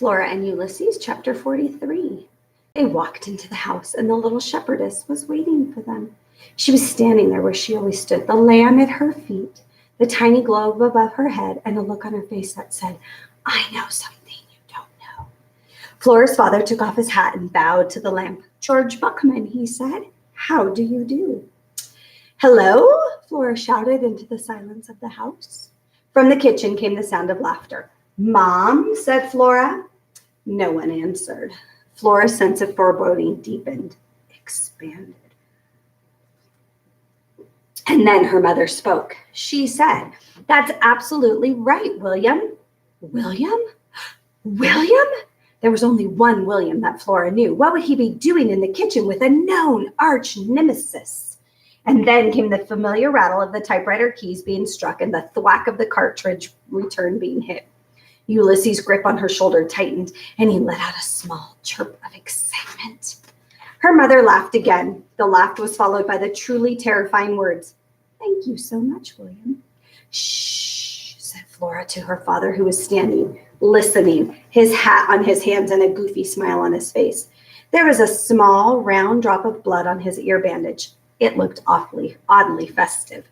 Flora and Ulysses, chapter 43. They walked into the house, and the little shepherdess was waiting for them. She was standing there where she always stood, the lamb at her feet, the tiny globe above her head, and a look on her face that said, "I know something you don't know." Flora's father took off his hat and bowed to the lamp. "George Buckman," he said. "How do you do?" "Hello," Flora shouted into the silence of the house. From the kitchen came the sound of laughter. "Mom," said Flora. No one answered. Flora's sense of foreboding deepened, expanded. And then her mother spoke. She said, "That's absolutely right, William." "William? William?" There was only one William that Flora knew. What would he be doing in the kitchen with a known arch nemesis? And then came the familiar rattle of the typewriter keys being struck and the thwack of the cartridge return being hit. Ulysses' grip on her shoulder tightened, and he let out a small chirp of excitement. Her mother laughed again. The laugh was followed by the truly terrifying words, "Thank you so much, William." "Shh," said Flora to her father, who was standing, listening, his hat on his hands and a goofy smile on his face. There was a small, round drop of blood on his ear bandage. It looked oddly festive.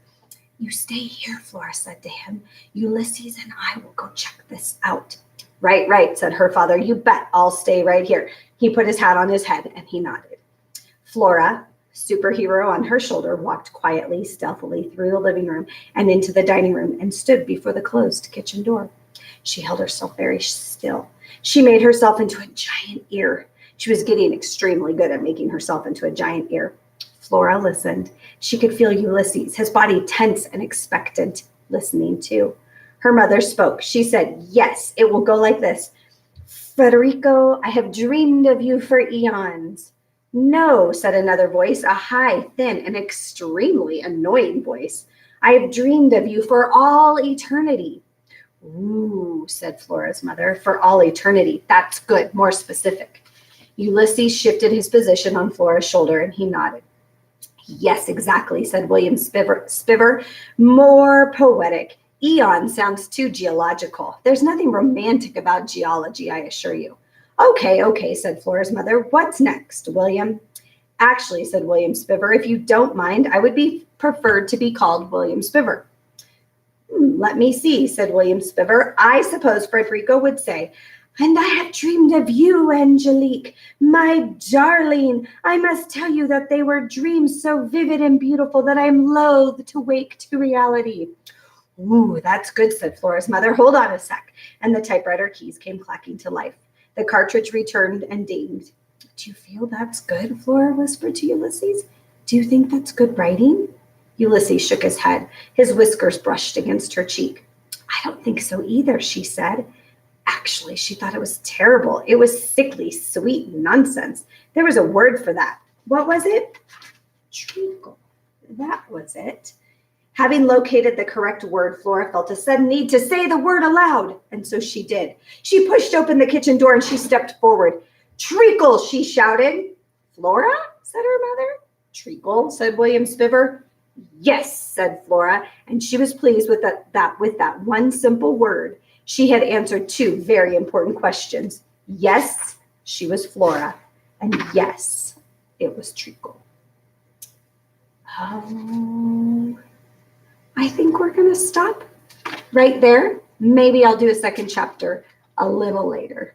"You stay here," Flora said to him. "Ulysses and I will go check this out." Right, said her father. "You bet I'll stay right here." He put his hat on his head and he nodded. Flora, superhero on her shoulder, walked quietly, stealthily through the living room and into the dining room and stood before the closed kitchen door. She held herself very still. She made herself into a giant ear. She was getting extremely good at making herself into a giant ear. Flora listened. She could feel Ulysses, his body tense and expectant, listening too. Her mother spoke. She said, "Yes, it will go like this. Federico, I have dreamed of you for eons." "No," said another voice, a high, thin, and extremely annoying voice. "I have dreamed of you for all eternity." "Ooh," said Flora's mother, "for all eternity. That's good, more specific." Ulysses shifted his position on Flora's shoulder and he nodded. "Yes, exactly," said William Spiver. "More poetic. Eon sounds too geological. There's nothing romantic about geology, I assure you." Okay, said Flora's mother. "What's next, William?" "Actually," said William Spiver, "if you don't mind, I would be preferred to be called William Spiver." "Let me see," said William Spiver. "I suppose Frederico would say, 'And I have dreamed of you, Angelique, my darling. I must tell you that they were dreams so vivid and beautiful that I am loath to wake to reality.'" "Ooh, that's good," said Flora's mother. "Hold on a sec." And the typewriter keys came clacking to life. The cartridge returned and dinged. "Do you feel that's good?" Flora whispered to Ulysses. "Do you think that's good writing?" Ulysses shook his head. His whiskers brushed against her cheek. "I don't think so either," she said. Actually, she thought it was terrible. It was sickly, sweet nonsense. There was a word for that. What was it? Treacle. That was it. Having located the correct word, Flora felt a sudden need to say the word aloud, and so she did. She pushed open the kitchen door and she stepped forward. "Treacle," she shouted. "Flora?" said her mother. "Treacle," said William Spiver. "Yes," said Flora, and she was pleased with that one simple word. She had answered two very important questions. Yes, she was Flora, and yes, it was treacle. Oh, I think we're going to stop right there. Maybe I'll do a second chapter a little later.